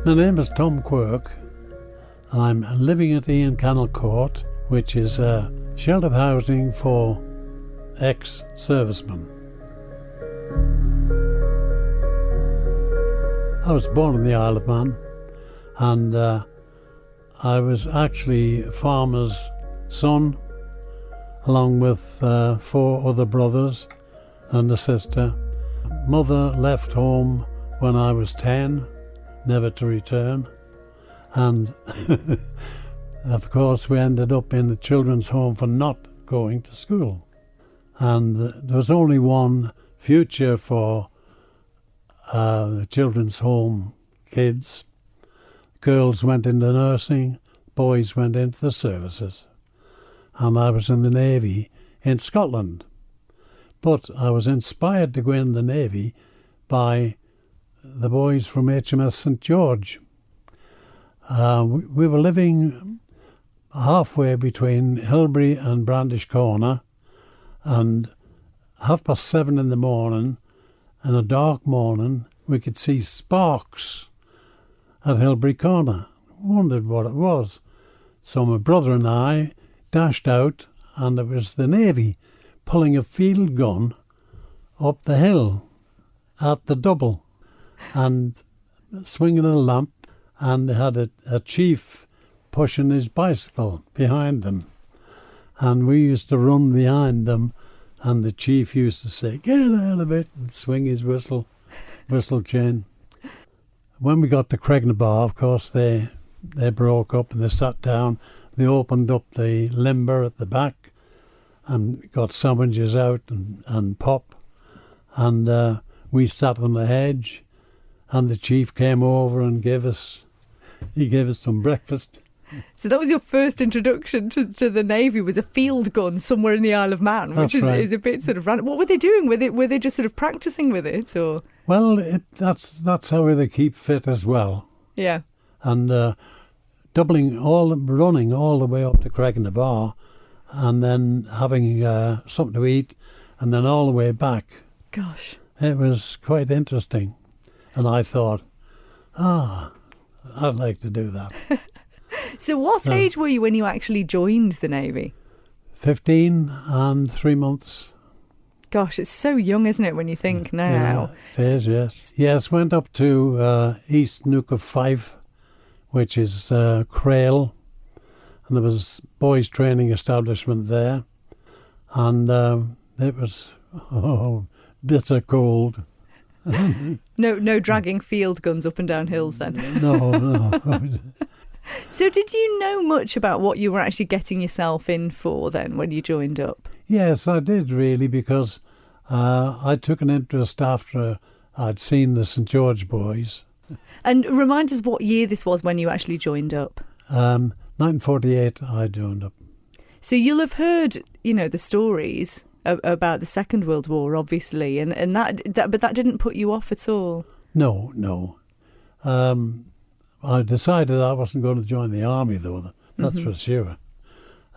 My name is Tom Quirk, and I'm living at Ian Cannell Court, which is sheltered housing for ex-servicemen. I was born in the Isle of Man, and I was actually a farmer's son, along with 4 other brothers and a sister. Mother left home when I was 10, never to return, and of course we ended up in the children's home for not going to school. And there was only one future for the children's home kids. Girls went into nursing, boys went into the services. And I was in the Navy in Scotland. But I was inspired to go in the Navy by the boys from HMS St George. We were living halfway between Hilbury and Brandish Corner, and 7:30 in the morning, in a dark morning, we could see sparks at Hilbury Corner. Wondered what it was. So my brother and I dashed out, and it was the Navy pulling a field gun up the hill at the double and swinging a lamp, and they had a chief pushing his bicycle behind them. And we used to run behind them, and the chief used to say, "Get out of it," and swing his whistle chain. When we got to Cregnabar, of course, they broke up and they sat down. They opened up the limber at the back and got sandwiches out and pop. And we sat on the hedge, and the chief came over and gave us some breakfast. So that was your first introduction to the Navy, was a field gun somewhere in the Isle of Man, which is a bit sort of random. What were they doing with it? Were they just sort of practising with it, or? Well, that's how they keep fit as well. Yeah. And running all the way up to Cregnabar, and then having something to eat, and then all the way back. Gosh. It was quite interesting. And I thought, I'd like to do that. So what age were you when you actually joined the Navy? 15 and 3 months. Gosh, it's so young, isn't it, when you think now? Yeah, it is, yes. Yes, went up to East Nuke of Fife, which is Crail, and there was boys' training establishment there, and it was bitter cold. No dragging field guns up and down hills then? No. So did you know much about what you were actually getting yourself in for then when you joined up? Yes, I did really, because I took an interest after I'd seen the St George boys. And remind us what year this was when you actually joined up. 1948 I joined up. So you'll have heard, the stories about the Second World War, obviously, and but that didn't put you off at all? No. I decided I wasn't going to join the army, though, that's for sure.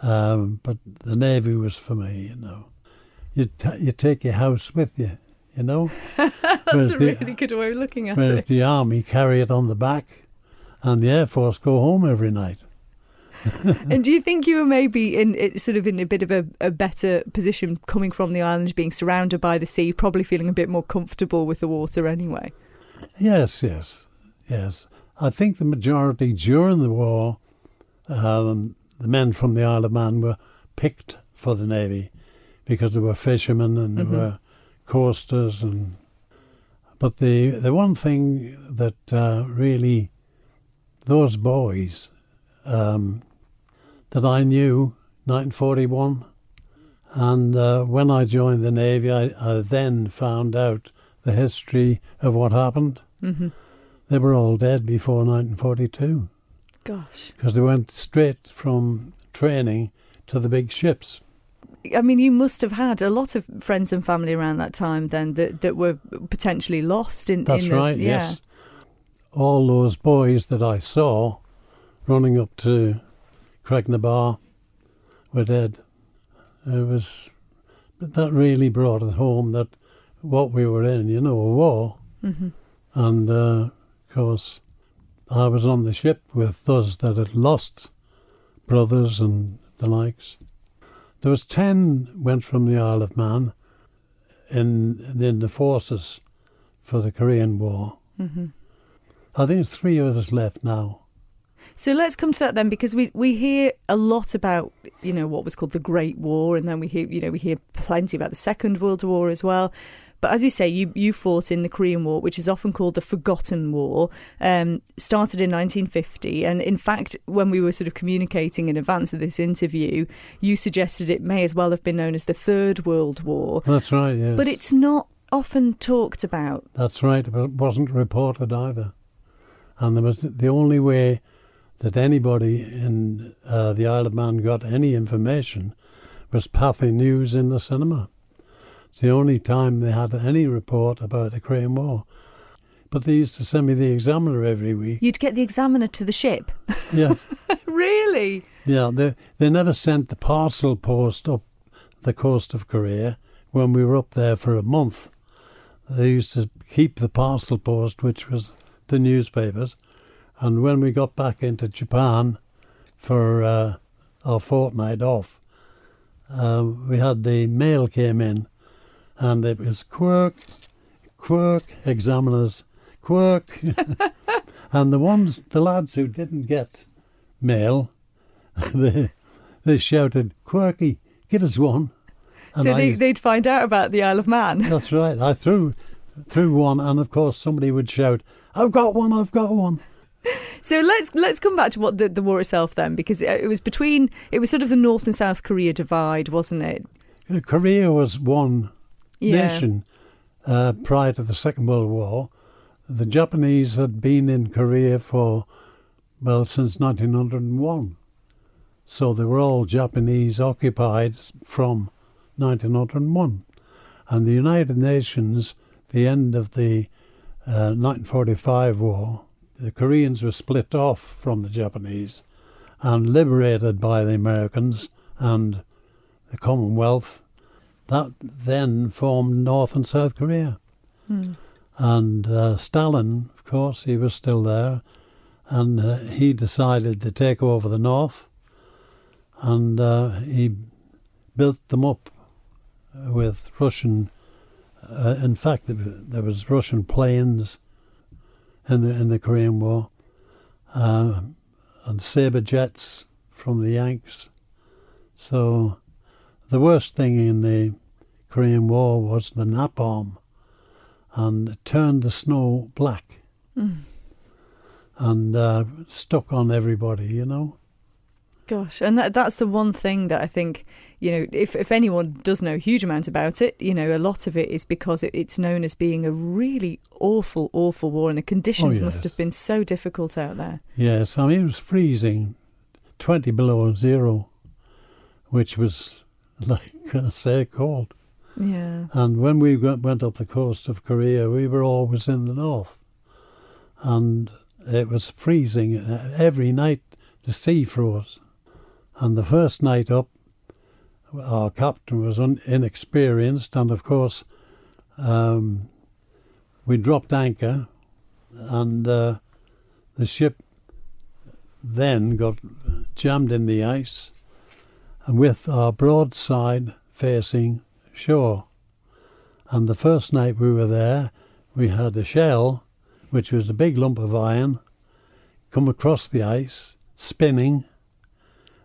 But the Navy was for me, You take your house with you, That's a really good way of looking at whereas it. the army carry it on the back, and the Air Force go home every night. And do you think you were maybe in a bit of a better position coming from the island, being surrounded by the sea, probably feeling a bit more comfortable with the water anyway? Yes. I think the majority during the war, the men from the Isle of Man were picked for the Navy because they were fishermen and they were coasters. But the one thing that really, those boys that I knew, 1941, and when I joined the Navy, I then found out the history of what happened. Mm-hmm. They were all dead before 1942. Gosh. Because they went straight from training to the big ships. I mean, you must have had a lot of friends and family around that time then that were potentially lost. That's right, yes. All those boys that I saw running up to Cregnabar were dead. That really brought it home that what we were in, a war. Mm-hmm. And, of course, I was on the ship with those that had lost brothers and the likes. There was 10 went from the Isle of Man in the forces for the Korean War. Mm-hmm. I think there's 3 of us left now. So let's come to that then, because we hear a lot about, what was called the Great War, and then we hear plenty about the Second World War as well. But as you say, you fought in the Korean War, which is often called the Forgotten War, started in 1950. And in fact, when we were sort of communicating in advance of this interview, you suggested it may as well have been known as the Third World War. That's right, yes. But it's not often talked about. That's right. It wasn't reported either. And there was the only way that anybody in the Isle of Man got any information was Pathy News in the cinema. It's the only time they had any report about the Korean War. But they used to send me the Examiner every week. You'd get the Examiner to the ship? Yeah. Really? Yeah, they never sent the parcel post up the coast of Korea when we were up there for a month. They used to keep the parcel post, which was the newspapers. And when we got back into Japan for our fortnight off, we had the mail came in, and it was Quirk, Examiners, Quirk. And the lads who didn't get mail, they shouted, Quirky, give us one. And so they'd find out about the Isle of Man. That's right. I threw one, and of course somebody would shout, I've got one. So let's come back to what the war itself then, because it was sort of the North and South Korea divide, wasn't it? Korea was one nation prior to the Second World War. The Japanese had been in Korea since 1901. So they were all Japanese occupied from 1901. And the United Nations, the end of the 1945 war, the Koreans were split off from the Japanese and liberated by the Americans and the Commonwealth. That then formed North and South Korea. And Stalin, of course, he was still there, and he decided to take over the North, and he built them up with Russian, in fact there was Russian planes in the Korean War, and saber jets from the Yanks. So the worst thing in the Korean War was the napalm, and it turned the snow black and stuck on everybody, Gosh, and that's the one thing that I think, if anyone does know a huge amount about it, a lot of it is because it's known as being a really awful, awful war, and the conditions must have been so difficult out there. Yes, I mean, it was freezing, 20 below zero, which was, like I say, cold. Yeah. And when we went up the coast of Korea, we were always in the north, and it was freezing. Every night the sea froze. And the first night up, our captain was inexperienced, and of course we dropped anchor, and the ship then got jammed in the ice, and with our broadside facing shore. And the first night we were there, we had a shell, which was a big lump of iron, come across the ice, spinning,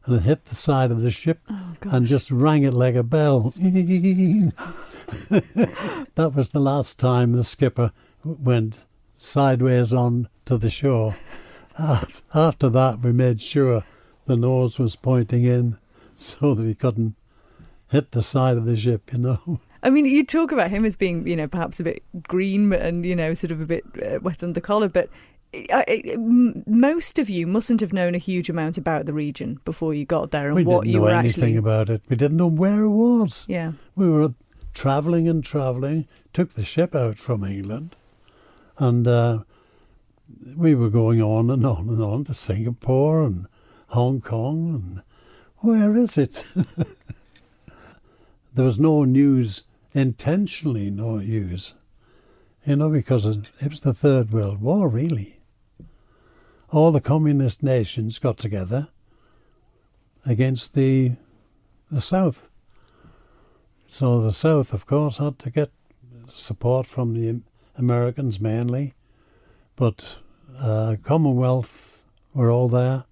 and it hit the side of the ship and just rang it like a bell. That was the last time the skipper went sideways on to the shore. After that, we made sure the nose was pointing in so that he couldn't hit the side of the ship, I mean, you talk about him as being, perhaps a bit green and, sort of a bit wet under the collar, but most of you mustn't have known a huge amount about the region before you got there, and what you were actually... We didn't know anything about it. We didn't know where it was. Yeah. We were travelling and travelling, took the ship out from England, and we were going on and on and on to Singapore and Hong Kong, and where is it? There was no news, intentionally no news, because it was the Third World War, really. all the communist nations got together against the South. So the South, of course, had to get support from the Americans mainly, but Commonwealth were all there.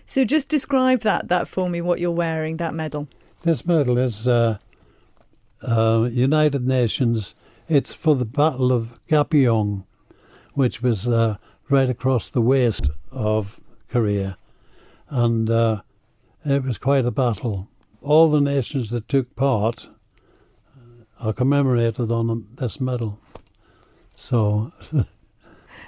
So just describe that for me, what you're wearing, that medal. This medal is United Nations. It's for the Battle of Gapyeong, which was right across the waist of Korea. And it was quite a battle. All the nations that took part are commemorated on this medal. So...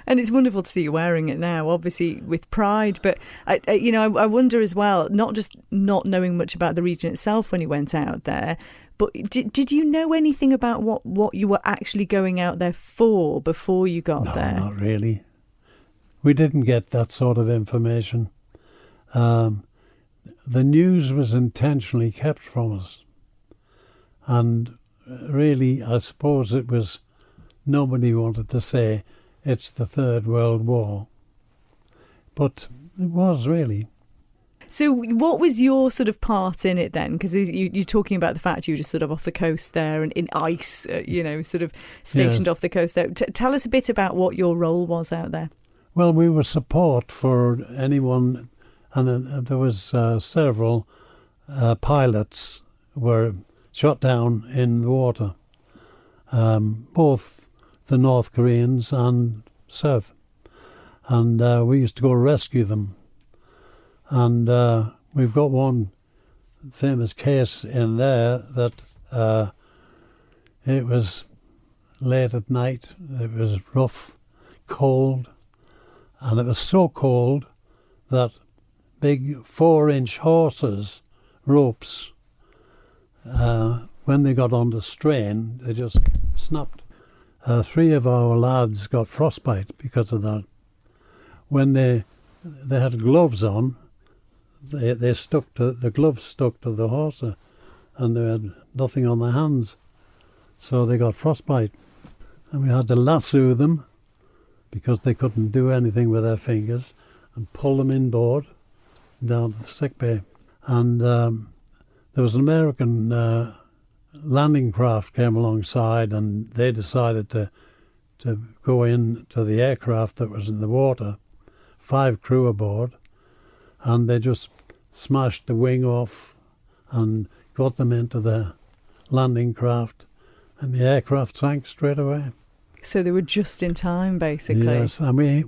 And it's wonderful to see you wearing it now, obviously with pride. But I wonder as well, not just not knowing much about the region itself when you went out there, but did you know anything about what you were actually going out there for before you got there? No, not really. We didn't get that sort of information. The news was intentionally kept from us, and really, I suppose it was nobody wanted to say it's the Third World War. But it was really. So what was your sort of part in it then? Because you're talking about the fact you were just sort of off the coast there and in ice, sort of stationed off the coast there. Tell us a bit about what your role was out there. Well, we were support for anyone, and there was several pilots were shot down in the water, both the North Koreans and South. And we used to go rescue them. And we've got one famous case in there that it was late at night, it was rough, cold, and it was so cold that big 4-inch hawsers, ropes, when they got under strain, they just snapped. 3 of our lads got frostbite because of that. When they had gloves on, they stuck to the gloves stuck to the hawser, and they had nothing on their hands, so they got frostbite. And we had to lasso them because they couldn't do anything with their fingers, and pull them inboard down to the sick bay. And there was an American landing craft came alongside, and they decided to go in to the aircraft that was in the water, 5 crew aboard, and they just smashed the wing off and got them into the landing craft, and the aircraft sank straight away. So they were just in time, basically. Yes, and we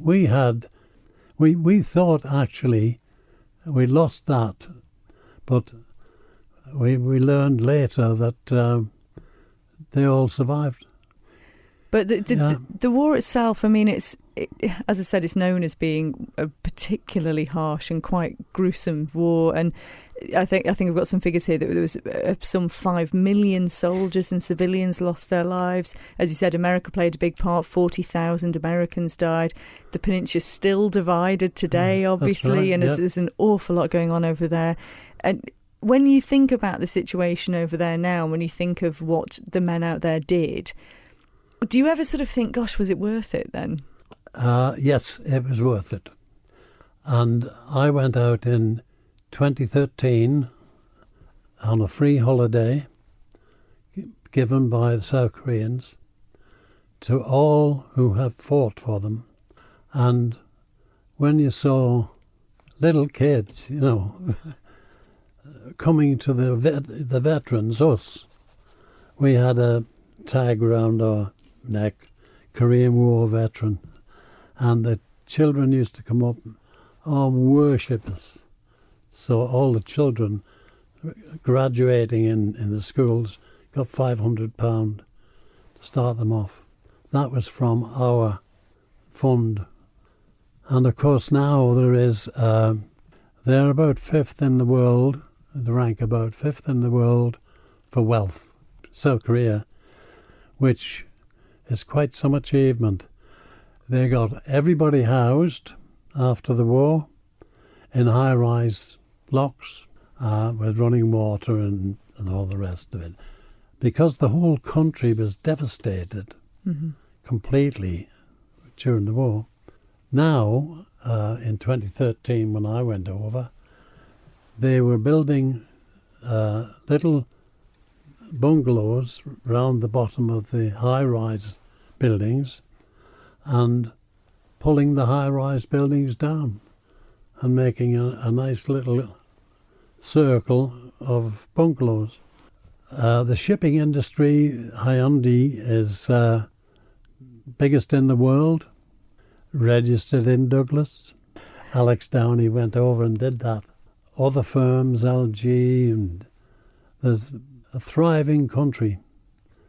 thought actually we lost that, but we learned later that they all survived. But the war itself, I mean, as I said, it's known as being a particularly harsh and quite gruesome war. And I think we've got some figures here that there was some 5 million soldiers and civilians lost their lives. As you said, America played a big part. 40,000 Americans died. The peninsula's still divided today, obviously, right, and there's an awful lot going on over there. And when you think about the situation over there now, when you think of what the men out there did, do you ever sort of think, gosh, was it worth it then? Yes, it was worth it. And I went out in 2013 on a free holiday given by the South Koreans to all who have fought for them. And when you saw little kids, coming to the veterans, us, we had a tag around our neck, Korean War veteran, and the children used to come up and worship us. So all the children graduating in the schools got £500 to start them off. That was from our fund. And of course now they're about 5th in the world, they rank about 5th in the world for wealth, South Korea, which is quite some achievement. They got everybody housed after the war in high-rise blocks with running water and all the rest of it. Because the whole country was devastated completely during the war. Now, in 2013 when I went over, they were building little bungalows round the bottom of the high-rise buildings and pulling the high-rise buildings down and making a nice little circle of bungalows. The shipping industry, Hyundai, is biggest in the world, registered in Douglas. Alex Downey went over and did that. Other firms, LG, and there's a thriving country.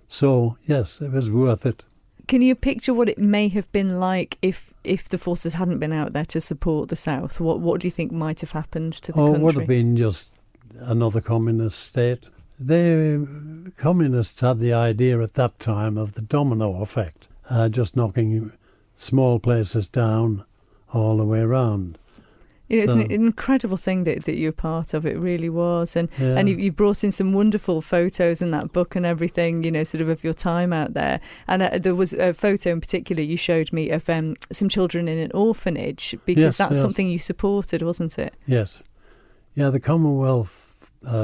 So, yes, it was worth it. Can you picture what it may have been like if the forces hadn't been out there to support the South? What do you think might have happened to the country? It would have been just another communist state. The communists had the idea at that time of the domino effect, just knocking small places down all the way around. It's an incredible thing that you're part of. It really was. And you brought in some wonderful photos in that book and everything, sort of your time out there. And there was a photo in particular you showed me of some children in an orphanage, because that's something you supported, wasn't it? Yes. Yeah, the Commonwealth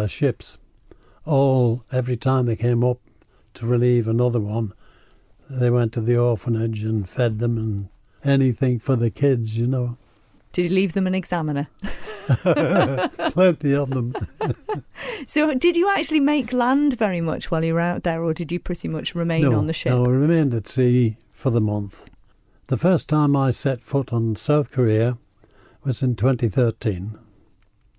ships, every time they came up to relieve another one, they went to the orphanage and fed them and anything for the kids, Did you leave them an examiner? Plenty of them. So did you actually make land very much while you were out there, or did you pretty much remain on the ship? No, I remained at sea for the month. The first time I set foot on South Korea was in 2013.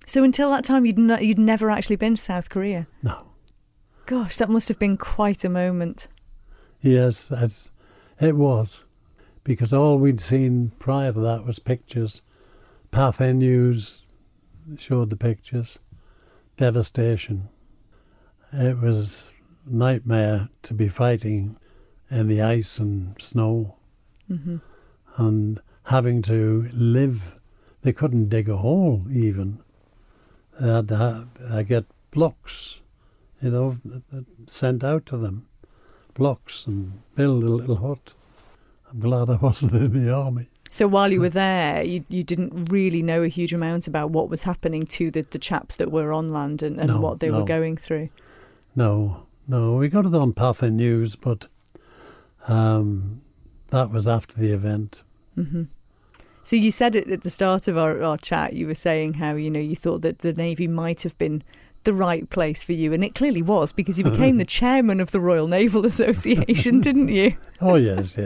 So until that time you'd never actually been to South Korea? No. Gosh, that must have been quite a moment. Yes, it was. Because all we'd seen prior to that was pictures. Pathé News showed the pictures. Devastation. It was a nightmare to be fighting in the ice and snow. Mm-hmm. And having to live. They couldn't dig a hole even. They had to get blocks, sent out to them. Blocks and build a little hut. I'm glad I wasn't in the army. So while you were there, you didn't really know a huge amount about what was happening to the chaps that were on land and what they were going through? No. We got it on Pathé News, but that was after the event. Mm-hmm. So you said at the start of our chat, you were saying how, you thought that the Navy might have been the right place for you, and it clearly was, because you became the chairman of the Royal Naval Association, didn't you? Oh, yes.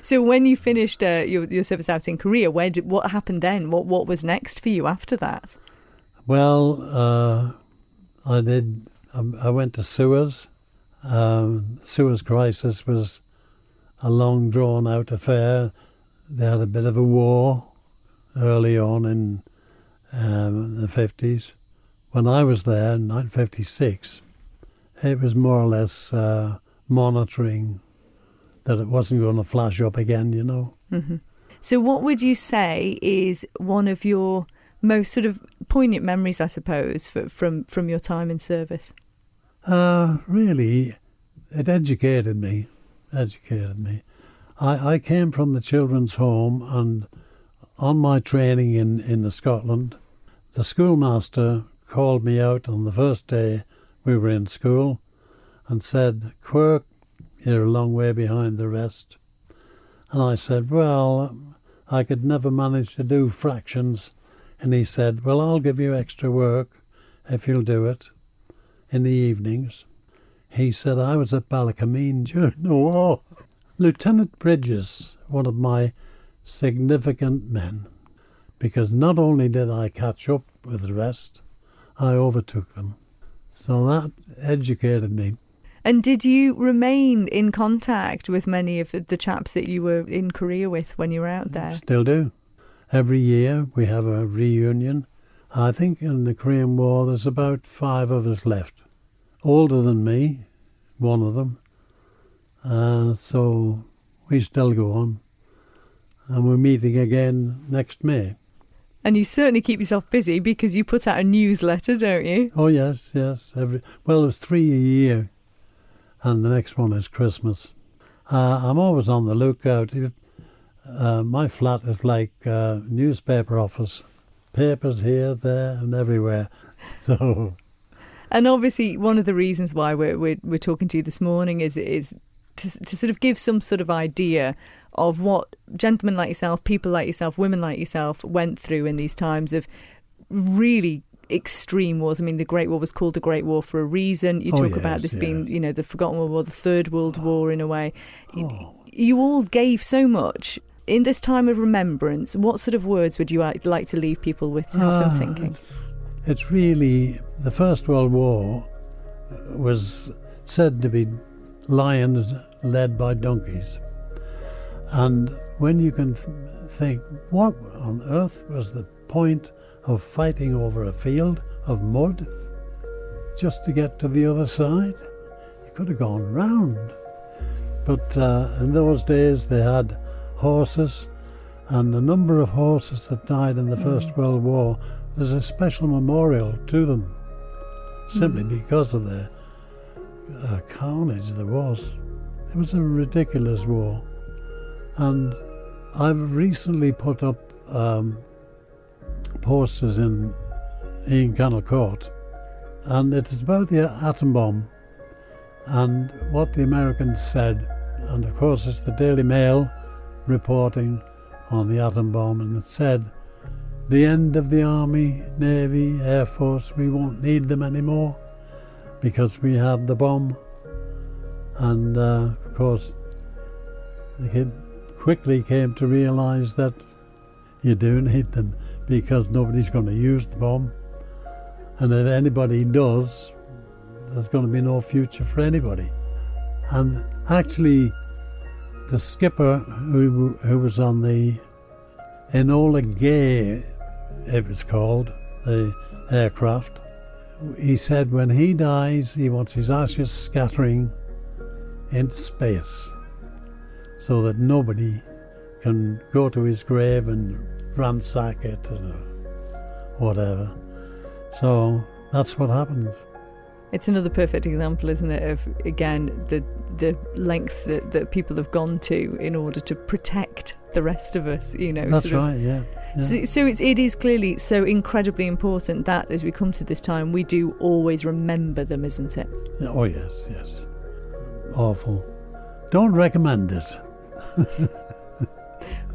So when you finished your service out in Korea, what happened then? What was next for you after that? Well, I went to Suez. Suez crisis was a long drawn-out affair. They had a bit of a war early on in the 50s. When I was there in 1956, it was more or less monitoring that it wasn't going to flash up again, Mm-hmm. So what would you say is one of your most sort of poignant memories, I suppose, from your time in service? Really, it educated me. I came from the children's home, and on my training in Scotland, the schoolmaster called me out on the first day we were in school and said, "Quirk, you're a long way behind the rest." And I said, "Well, I could never manage to do fractions." And he said, "Well, I'll give you extra work if you'll do it in the evenings." He said, "I was at Ballacameen during the war." Lieutenant Bridges, one of my significant men, because not only did I catch up with the rest, I overtook them. So that educated me. And did you remain in contact with many of the chaps that you were in Korea with when you were out there? Still do. Every year we have a reunion. I think in the Korean War there's about 5 of us left. Older than me, one of them. So we still go on. And we're meeting again next May. And you certainly keep yourself busy because you put out a newsletter, don't you? Oh, yes. There's 3 a year. And the next one is Christmas. I'm always on the lookout. My flat is like a newspaper office. Papers here, there and everywhere. So... And obviously, one of the reasons why we're talking to you this morning is to sort of give some sort of idea of what gentlemen like yourself, people like yourself, women like yourself went through in these times of really extreme wars. I mean, the Great War was called the Great War for a reason. You talk about this being, you know, the Forgotten World War, the Third World War in a way. You all gave so much. In this time of remembrance, what sort of words would you like to leave people with to have them thinking? It's really, the First World War was said to be lions led by donkeys. And when you can think, what on earth was the point of fighting over a field of mud just to get to the other side? You could have gone round. But in those days they had horses, and the number of horses that died in the First World War, there's a special memorial to them, simply because of the carnage there was. It was a ridiculous war. And I've recently put up posters in Ian Cannell Court, and it is about the atom bomb and what the Americans said. And of course it's the Daily Mail reporting on the atom bomb, and it said, the end of the Army, Navy, Air Force, we won't need them anymore because we have the bomb. And of course they quickly came to realise that you do need them because nobody's going to use the bomb, and if anybody does, there's going to be no future for anybody. And actually the skipper who was on the Enola Gay, it was called, the aircraft, he said when he dies he wants his ashes scattering into space so that nobody can go to his grave and ransack it or whatever. So that's what happened. It's another perfect example, isn't it, of, again, the lengths that people have gone to in order to protect the rest of us, you know. That's right, yeah. So it is clearly so incredibly important that as we come to this time, we do always remember them, isn't it? Oh, yes, yes. Awful. Don't recommend it.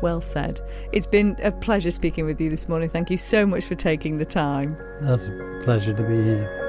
Well said. It's been a pleasure speaking with you this morning. Thank you so much for taking the time. That's a pleasure to be here.